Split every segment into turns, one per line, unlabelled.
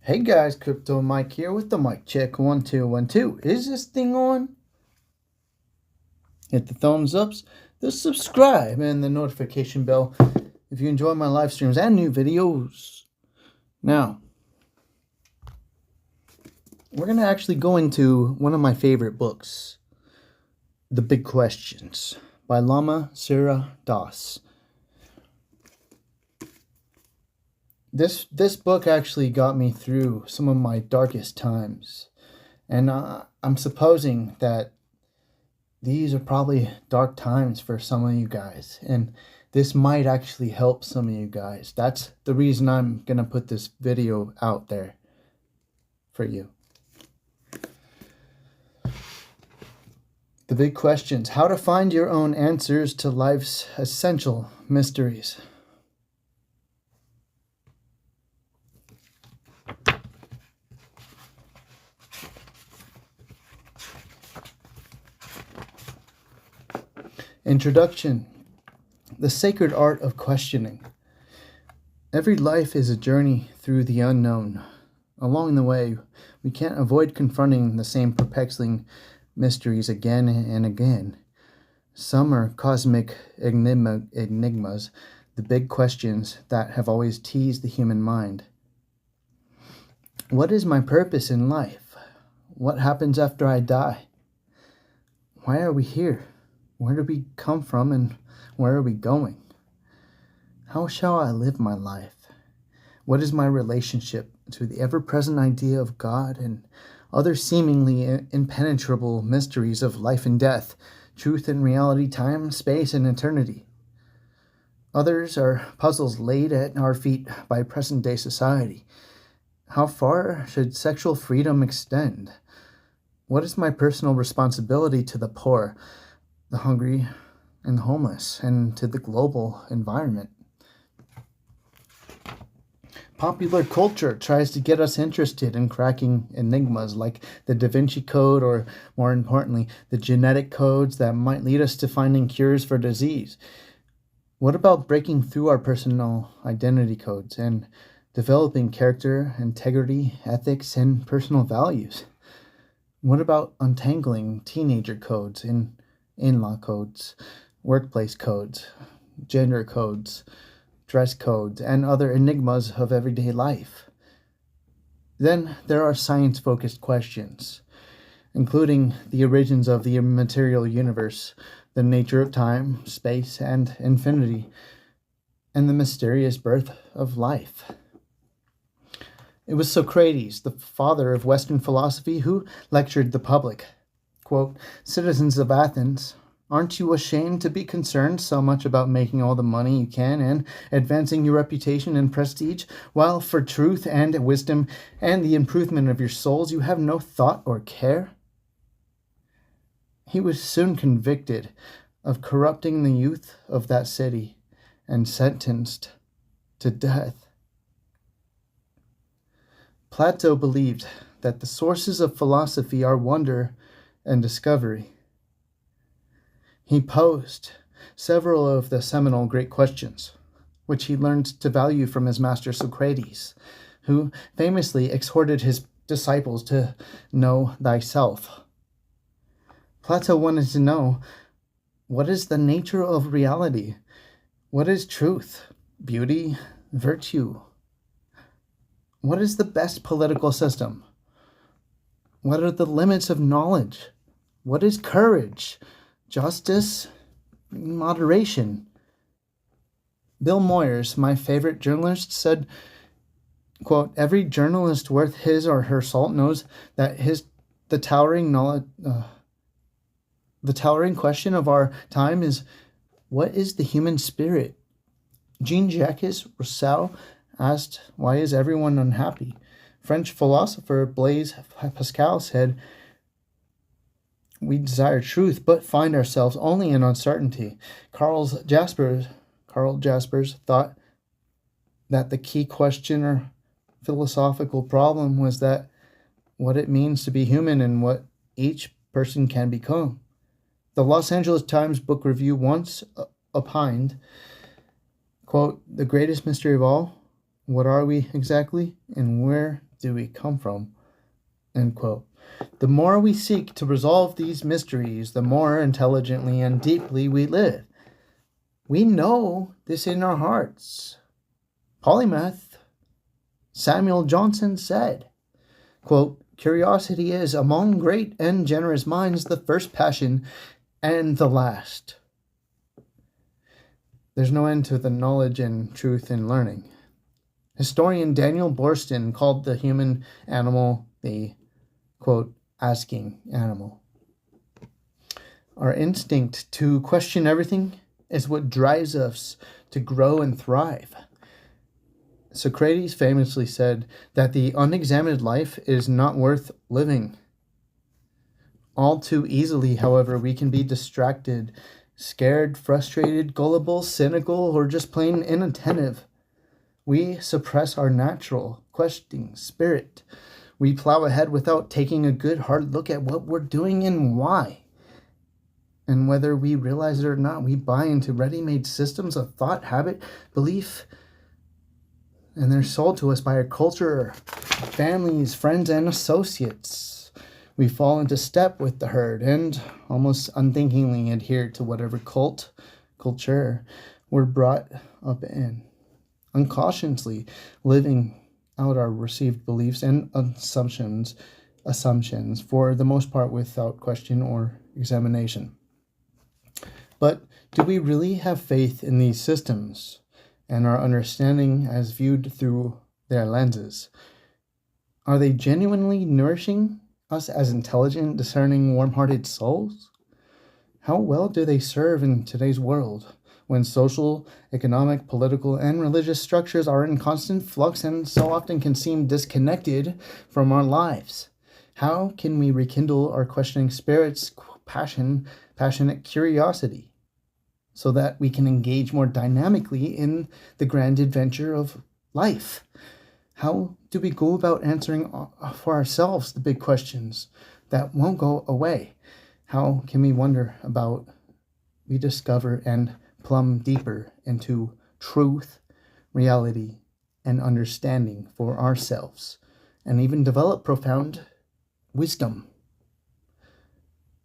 Hey guys, Crypto Mike here with the mic check 1 2 1 2. Is this thing on? Hit the thumbs ups, the subscribe, and the notification bell if you enjoy my live streams and new videos. Now, we're going to actually go into one of my favorite books, The Big Questions by Lama Sira Das. This book actually got me through some of my darkest times, and I'm supposing that these are probably dark times for some of you guys, and this might actually help some of you guys. That's the reason I'm gonna put this video out there for you. The Big Questions: How to Find Your Own Answers to Life's Essential Mysteries. Introduction: The Sacred Art of Questioning. Every life is a journey through the unknown. Along the way, we can't avoid confronting the same perplexing mysteries again and again. Some are cosmic enigmas, the big questions that have always teased the human mind. What is my purpose in life? What happens after I die? Why are we here? Where do we come from and where are we going? How shall I live my life? What is my relationship to the ever-present idea of God and other seemingly impenetrable mysteries of life and death, truth and reality, time, space, and eternity? Others are puzzles laid at our feet by present-day society. How far should sexual freedom extend? What is my personal responsibility to the poor, the hungry, and the homeless, and to the global environment? Popular culture tries to get us interested in cracking enigmas like the Da Vinci Code, or more importantly, the genetic codes that might lead us to finding cures for disease. What about breaking through our personal identity codes and developing character, integrity, ethics, and personal values? What about untangling teenager codes and in-law codes, workplace codes, gender codes, dress codes, and other enigmas of everyday life? Then there are science-focused questions, including the origins of the immaterial universe, the nature of time, space, and infinity, and the mysterious birth of life. It was Socrates, the father of Western philosophy, who lectured the public. Quote, "Citizens of Athens, aren't you ashamed to be concerned so much about making all the money you can and advancing your reputation and prestige, while for truth and wisdom and the improvement of your souls you have no thought or care?" He was soon convicted of corrupting the youth of that city and sentenced to death. Plato believed that the sources of philosophy are wonder and discovery. He posed several of the seminal great questions, which he learned to value from his master Socrates, who famously exhorted his disciples to know thyself. Plato wanted to know, what is the nature of reality? What is truth, beauty, virtue? What is the best political system? What are the limits of knowledge? What is courage, justice, moderation? Bill Moyers, my favorite journalist, said, quote, "Every journalist worth his or her salt knows that the towering question of our time is, what is the human spirit?" Jean-Jacques Rousseau asked, "Why is everyone unhappy?" French philosopher Blaise Pascal said, "We desire truth, but find ourselves only in uncertainty." Carl Jaspers thought that the key question or philosophical problem was that what it means to be human and what each person can become. The Los Angeles Times Book Review once opined, quote, "The greatest mystery of all, what are we exactly, and where do we come from? End quote. The more we seek to resolve these mysteries, the more intelligently and deeply we live. We know this in our hearts. Polymath Samuel Johnson said, quote, "Curiosity is, among great and generous minds, the first passion and the last." There's no end to the knowledge and truth in learning. Historian Daniel Borston called the human animal the, quote, asking animal. Our instinct to question everything is what drives us to grow and thrive. Socrates famously said that the unexamined life is not worth living. All too easily, however, we can be distracted, scared, frustrated, gullible, cynical, or just plain inattentive. We suppress our natural, questioning spirit. We plow ahead without taking a good hard look at what we're doing and why. And whether we realize it or not, we buy into ready-made systems of thought, habit, belief, and they're sold to us by our culture, families, friends, and associates. We fall into step with the herd and almost unthinkingly adhere to whatever culture we're brought up in, unconsciously living out our received beliefs and assumptions for the most part without question or examination. But do we really have faith in these systems and our understanding as viewed through their lenses? Are they genuinely nourishing us as intelligent, discerning, warm-hearted souls? How well do they serve in today's world when social, economic, political, and religious structures are in constant flux and so often can seem disconnected from our lives? How can we rekindle our questioning spirits, passionate curiosity, so that we can engage more dynamically in the grand adventure of life? How do we go about answering for ourselves the big questions that won't go away? How can we wonder about, we discover, and plumb deeper into truth, reality, and understanding for ourselves, and even develop profound wisdom?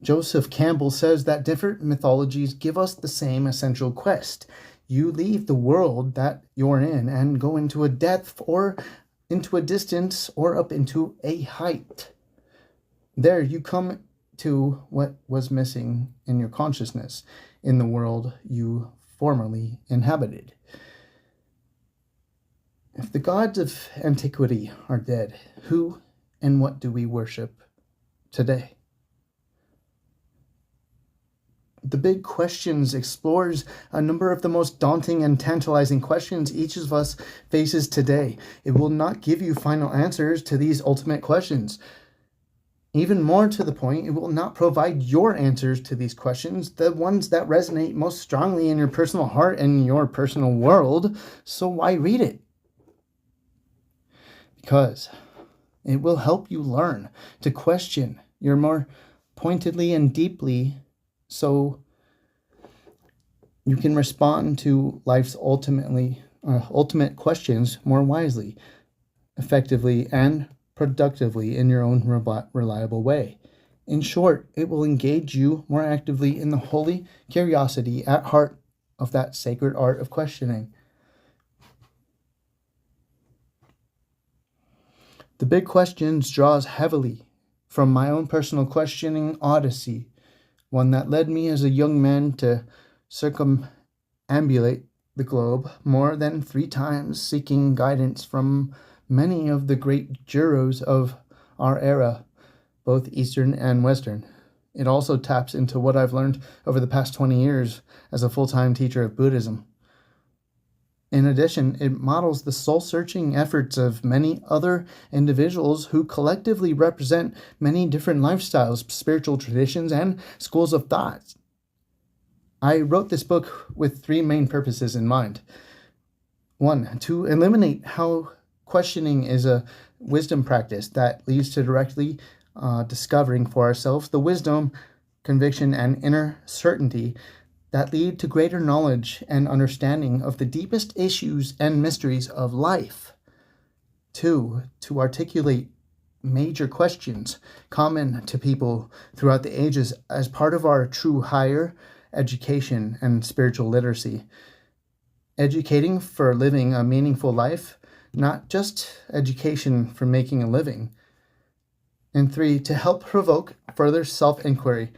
Joseph Campbell says that different mythologies give us the same essential quest. You leave the world that you're in and go into a depth or into a distance or up into a height. There you come to what was missing in your consciousness in the world you formerly inhabited. If the gods of antiquity are dead, who and what do we worship today? The Big Questions explores a number of the most daunting and tantalizing questions each of us faces today. It will not give you final answers to these ultimate questions. Even more to the point, it will not provide your answers to these questions, the ones that resonate most strongly in your personal heart and your personal world. So why read it? Because it will help you learn to question your more pointedly and deeply, so you can respond to life's ultimate questions more wisely, effectively, and productively in your own reliable way. In short, it will engage you more actively in the holy curiosity at heart of that sacred art of questioning. The Big Questions draws heavily from my own personal questioning odyssey, one that led me as a young man to circumambulate the globe more than 3 times, seeking guidance from many of the great gurus of our era, both Eastern and Western. It also taps into what I've learned over the past 20 years as a full-time teacher of Buddhism. In addition, it models the soul-searching efforts of many other individuals who collectively represent many different lifestyles, spiritual traditions, and schools of thought. I wrote this book with 3 main purposes in mind. 1, to eliminate how questioning is a wisdom practice that leads to directly discovering for ourselves the wisdom, conviction, and inner certainty that lead to greater knowledge and understanding of the deepest issues and mysteries of life. Two, to articulate major questions common to people throughout the ages as part of our true higher education and spiritual literacy. Educating for living a meaningful life, not just education for making a living. And three, to help provoke further self-inquiry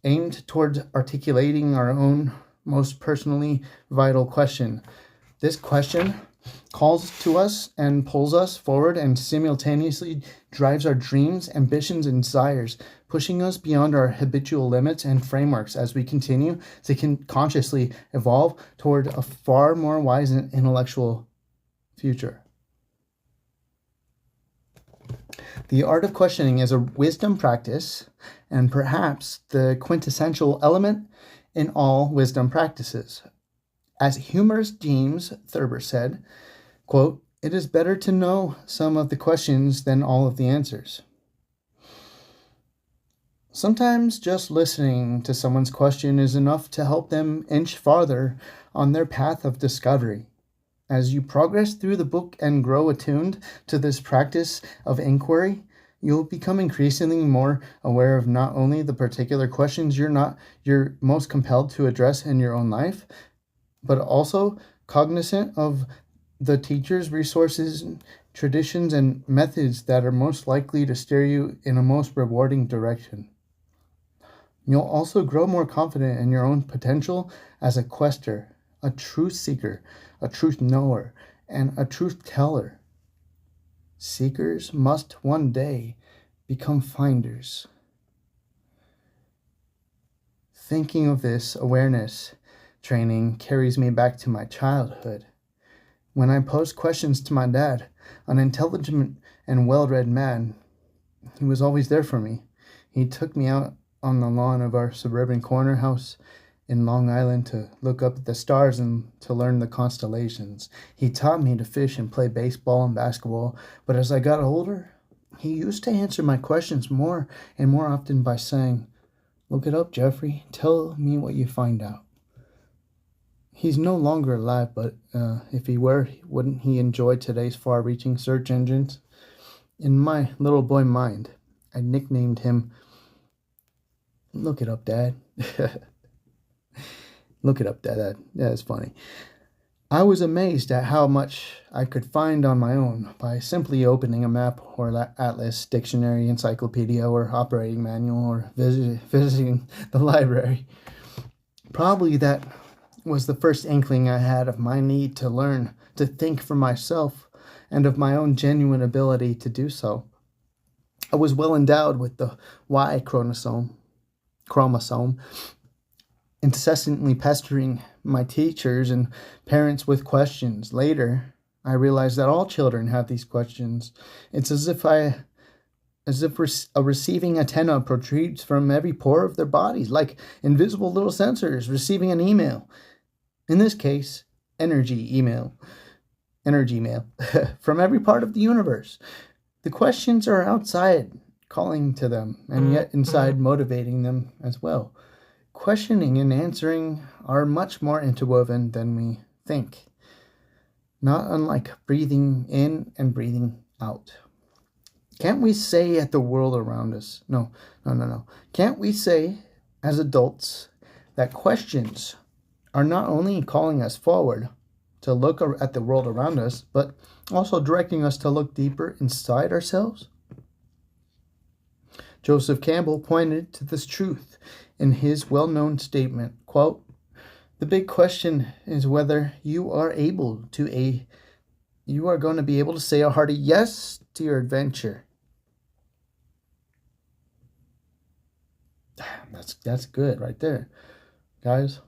aimed toward articulating our own most personally vital question. This question calls to us and pulls us forward and simultaneously drives our dreams, ambitions, and desires, pushing us beyond our habitual limits and frameworks as we continue to consciously evolve toward a far more wise and intellectual future. The art of questioning is a wisdom practice and perhaps the quintessential element in all wisdom practices. As humorist James Thurber said, quote, "It is better to know some of the questions than all of the answers." Sometimes just listening to someone's question is enough to help them inch farther on their path of discovery. As you progress through the book and grow attuned to this practice of inquiry, you'll become increasingly more aware of not only the particular questions you're most compelled to address in your own life, but also cognizant of the teachers, resources, traditions, and methods that are most likely to steer you in a most rewarding direction. You'll also grow more confident in your own potential as a quester, a truth seeker, a truth knower, and a truth teller. Seekers must one day become finders. Thinking of this awareness training carries me back to my childhood. When I posed questions to my dad, an intelligent and well-read man, he was always there for me. He took me out on the lawn of our suburban corner house in Long Island to look up at the stars and to learn the constellations. He taught me to fish and play baseball and basketball, but as I got older, he used to answer my questions more and more often by saying, "Look it up, Jeffrey. Tell me what you find out." He's no longer alive, but if he were, wouldn't he enjoy today's far-reaching search engines? In my little boy mind, I nicknamed him "Look it up, Dad." Look it up, Dad. Yeah, it's funny. I was amazed at how much I could find on my own by simply opening a map or atlas, dictionary, encyclopedia, or operating manual, or visiting the library. Probably that was the first inkling I had of my need to learn, to think for myself, and of my own genuine ability to do so. I was well endowed with the Y chromosome, incessantly pestering my teachers and parents with questions. Later, I realized that all children have these questions. It's as if a receiving antenna protrudes from every pore of their bodies, like invisible little sensors receiving an email. In this case, energy mail, from every part of the universe. The questions are outside, calling to them, and yet inside, motivating them as well. Questioning and answering are much more interwoven than we think, not unlike breathing in and breathing out. Can't we say at the world around us, no. Can't we say as adults that questions are not only calling us forward to look at the world around us, but also directing us to look deeper inside ourselves? Joseph Campbell pointed to this truth in his well-known statement, quote, "The big question is whether you are going to be able to say a hearty yes to your adventure." That's good right there. Guys,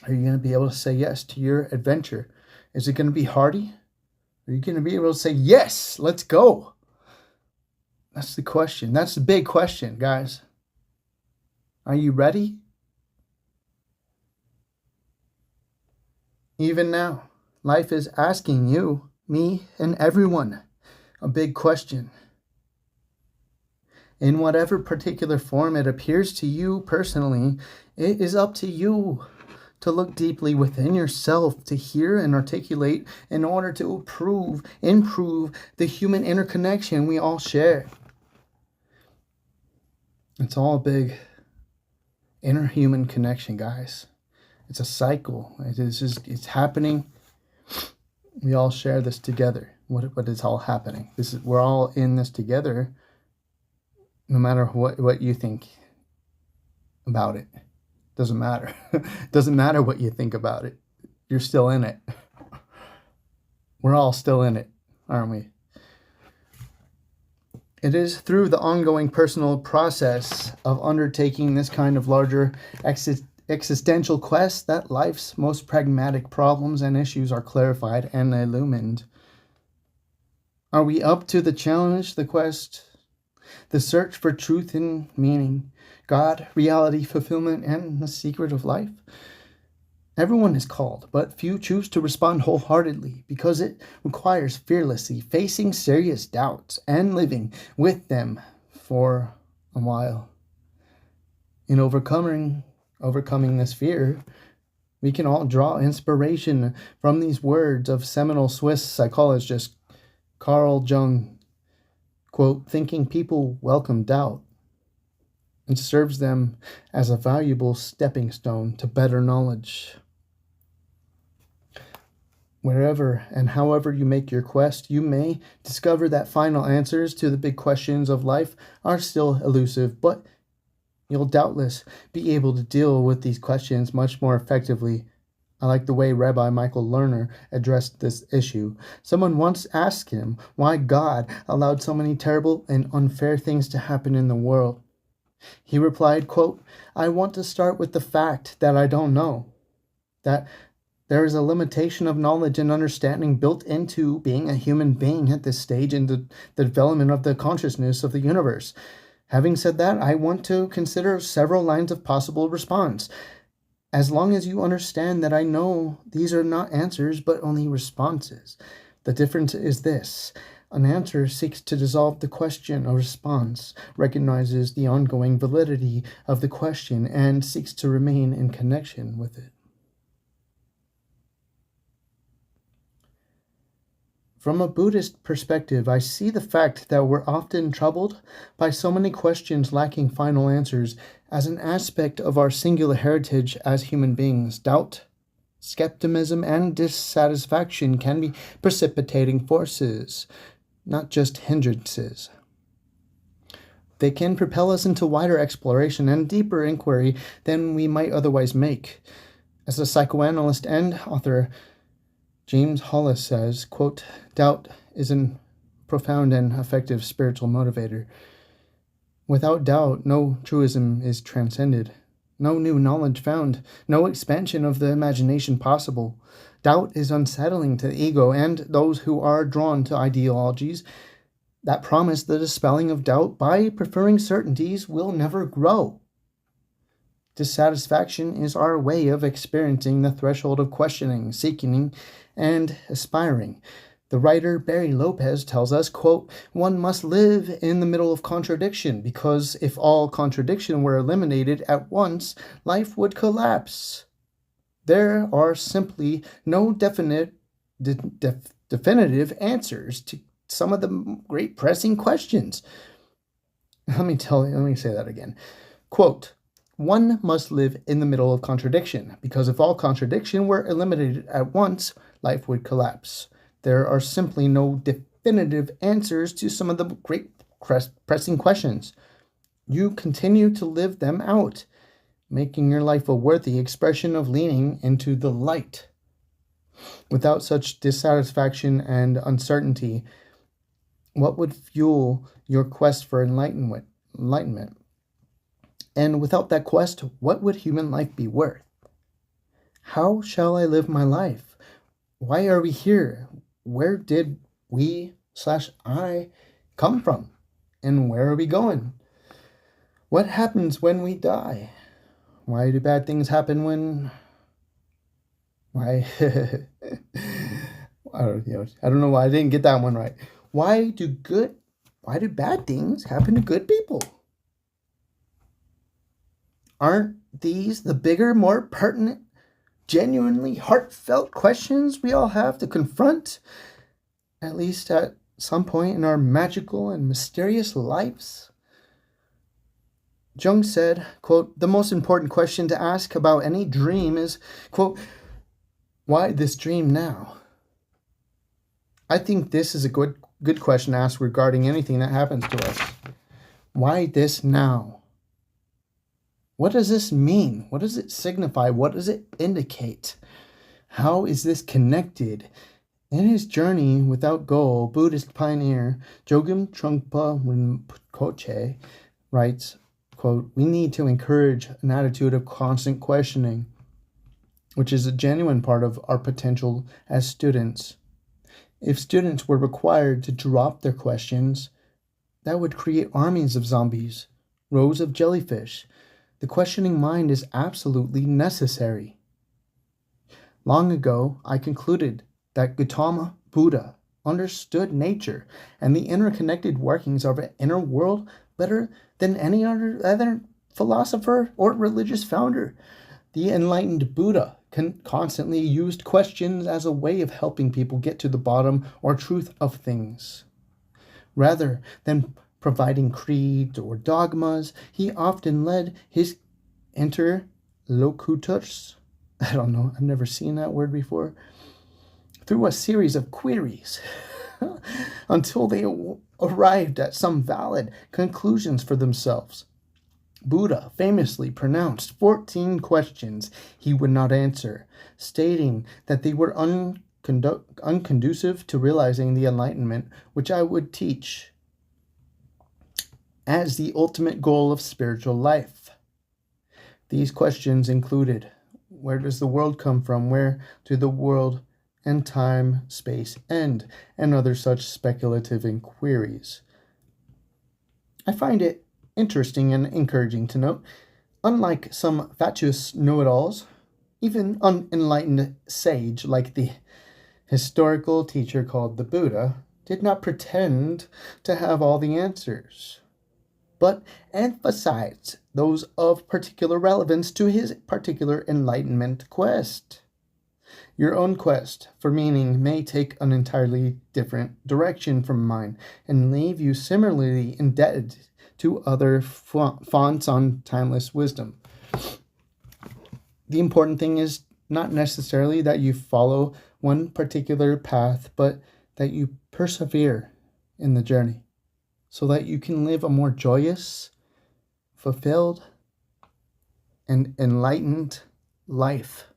are you going to be able to say yes to your adventure? Is it going to be hearty? Are you going to be able to say, "Yes, let's go"? That's the question. That's the big question, guys. Are you ready? Even now, life is asking you, me, and everyone a big question. In whatever particular form it appears to you personally, it is up to you to look deeply within yourself, to hear and articulate in order to improve the human interconnection we all share. It's all a big interhuman connection, guys. It's a cycle. It's happening. We all share this together. What is all happening? We're all in this together, no matter what you think about it. Doesn't matter. Doesn't matter what you think about it. You're still in it. We're all still in it, aren't we? It is through the ongoing personal process of undertaking this kind of larger existential quest that life's most pragmatic problems and issues are clarified and illumined. Are we up to the challenge, the quest, the search for truth and meaning, God, reality, fulfillment, and the secret of life? Everyone is called, but few choose to respond wholeheartedly because it requires fearlessly facing serious doubts and living with them for a while. In overcoming this fear, we can all draw inspiration from these words of seminal Swiss psychologist Carl Jung, quote, "Thinking people welcome doubt. It serves them as a valuable stepping stone to better knowledge." Wherever and however you make your quest, you may discover that final answers to the big questions of life are still elusive, but you'll doubtless be able to deal with these questions much more effectively. I like the way Rabbi Michael Lerner addressed this issue. Someone once asked him why God allowed so many terrible and unfair things to happen in the world. He replied, quote, "I want to start with the fact that I don't know, that there is a limitation of knowledge and understanding built into being a human being at this stage in the development of the consciousness of the universe. Having said that, I want to consider several lines of possible response. As long as you understand that I know these are not answers, but only responses. The difference is this. An answer seeks to dissolve the question. A response recognizes the ongoing validity of the question and seeks to remain in connection with it." From a Buddhist perspective, I see the fact that we're often troubled by so many questions lacking final answers as an aspect of our singular heritage as human beings. Doubt, skepticism, and dissatisfaction can be precipitating forces, not just hindrances. They can propel us into wider exploration and deeper inquiry than we might otherwise make. As a psychoanalyst and author, James Hollis says, quote, "Doubt is a profound and effective spiritual motivator. Without doubt, no truism is transcended, no new knowledge found, no expansion of the imagination possible. Doubt is unsettling to the ego and those who are drawn to ideologies that promise the dispelling of doubt by preferring certainties will never grow. Dissatisfaction is our way of experiencing the threshold of questioning, seeking, and aspiring. The writer Barry Lopez tells us, quote, "One must live in the middle of contradiction, because if all contradiction were eliminated at once, life would collapse. There are simply no definitive answers to some of the great pressing questions." Let me say that again. Quote, "One must live in the middle of contradiction, because if all contradiction were eliminated at once, life would collapse. There are simply no definitive answers to some of the great pressing questions. You continue to live them out, making your life a worthy expression of leaning into the light. Without such dissatisfaction and uncertainty, what would fuel your quest for enlightenment? And without that quest, what would human life be worth? How shall I live my life? Why are we here? Where did we/I come from? And where are we going? What happens when we die? Why do bad things happen when... Why... I don't know why I didn't get that one right. Why do bad things happen to good people? Aren't these the bigger, more pertinent genuinely heartfelt questions we all have to confront, at least at some point in our magical and mysterious lives? Jung said, quote, "The most important question to ask about any dream is, quote, why this dream now?" I think this is a good question to ask regarding anything that happens to us. Why this now? What does this mean? What does it signify? What does it indicate? How is this connected? In his journey without goal, Buddhist pioneer Jogim Trungpa Rinpoche writes, quote, "We need to encourage an attitude of constant questioning, which is a genuine part of our potential as students. If students were required to drop their questions, that would create armies of zombies, rows of jellyfish. The questioning mind is absolutely necessary." Long ago, I concluded that Gautama Buddha understood nature and the interconnected workings of an inner world better than any other philosopher or religious founder. The enlightened Buddha constantly used questions as a way of helping people get to the bottom or truth of things. Rather than providing creeds or dogmas, he often led his interlocutors, I don't know, I've never seen that word before, through a series of queries until they arrived at some valid conclusions for themselves. Buddha famously pronounced 14 questions he would not answer, stating that they were unconducive to realizing the enlightenment which I would teach as the ultimate goal of spiritual life. These questions included: where does the world come from? Where do the world and time, space end? And other such speculative inquiries. I find it interesting and encouraging to note, unlike some fatuous know-it-alls, even unenlightened sage like the historical teacher called the Buddha did not pretend to have all the answers, but emphasized those of particular relevance to his particular enlightenment quest. Your own quest for meaning may take an entirely different direction from mine and leave you similarly indebted to other fonts on timeless wisdom. The important thing is not necessarily that you follow one particular path, but that you persevere in the journey so that you can live a more joyous, fulfilled, and enlightened life.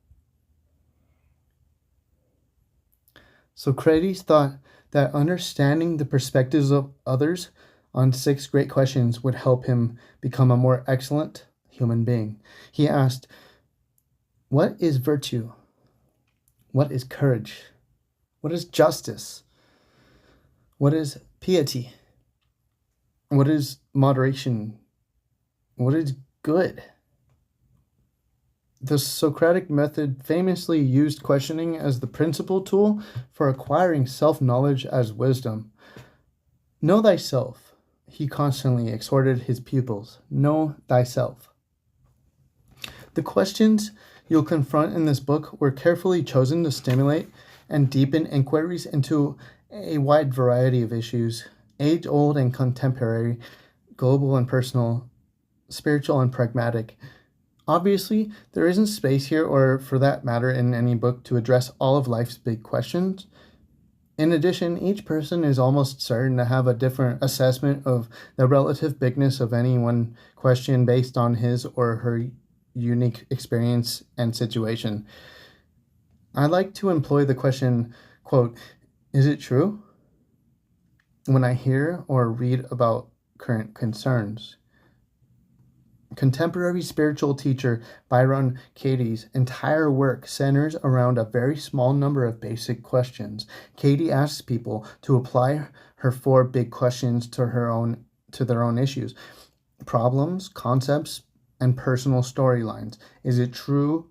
Socrates thought that understanding the perspectives of others on 6 great questions would help him become a more excellent human being. He asked, what is virtue? What is courage? What is justice? What is piety? What is moderation? What is good? The Socratic method famously used questioning as the principal tool for acquiring self-knowledge as wisdom. Know thyself. He constantly exhorted his pupils. Know thyself. The questions you'll confront in this book were carefully chosen to stimulate and deepen inquiries into a wide variety of issues, age-old and contemporary, global and personal, spiritual and pragmatic. Obviously, there isn't space here, or for that matter in any book, to address all of life's big questions. In addition, each person is almost certain to have a different assessment of the relative bigness of any one question based on his or her unique experience and situation. I like to employ the question, quote, "Is it true?" when I hear or read about current concerns. Contemporary spiritual teacher Byron Katie's entire work centers around a very small number of basic questions. Katie asks people to apply her 4 big questions to their own issues, problems, concepts, and personal storylines. Is it true?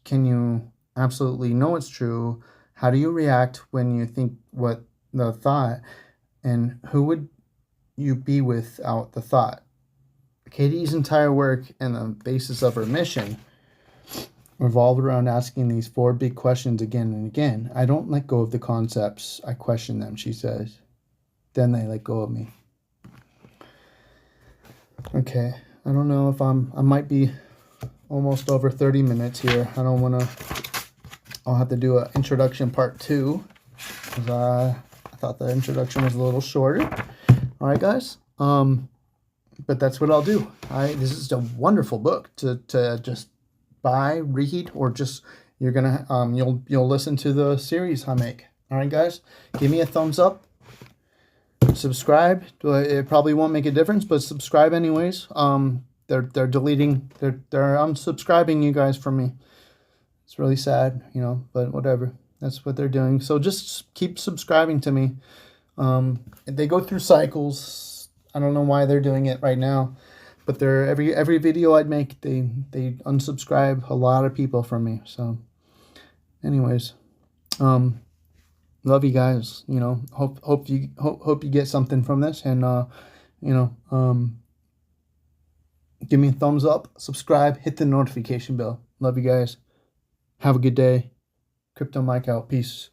Can you absolutely know it's true? How do you react when you think what the thought? And who would you be without the thought? Katie's entire work and the basis of her mission revolved around asking these four big questions again and again. I don't let go of the concepts. I question them, she says. Then they let go of me. Okay, I don't know if I might be almost over 30 minutes here. I don't want to, I'll have to do an introduction part 2, because I thought the introduction was a little shorter. All right, guys. But that's what I'll do. This is a wonderful book to just buy, read, or just you're gonna you'll listen to the series I make. All right, guys. Give me a thumbs up. Subscribe. It probably won't make a difference, but subscribe anyways. They're unsubscribing you guys from me. It's really sad, you know, but whatever. That's what they're doing. So just keep subscribing to me. They go through cycles. I don't know why they're doing it right now, but they're every video I'd make, they unsubscribe a lot of people from me. So anyways, love you guys. You know, hope you get something from this, and you know, give me a thumbs up, subscribe, hit the notification bell. Love you guys. Have a good day. Crypto Mike out. Peace.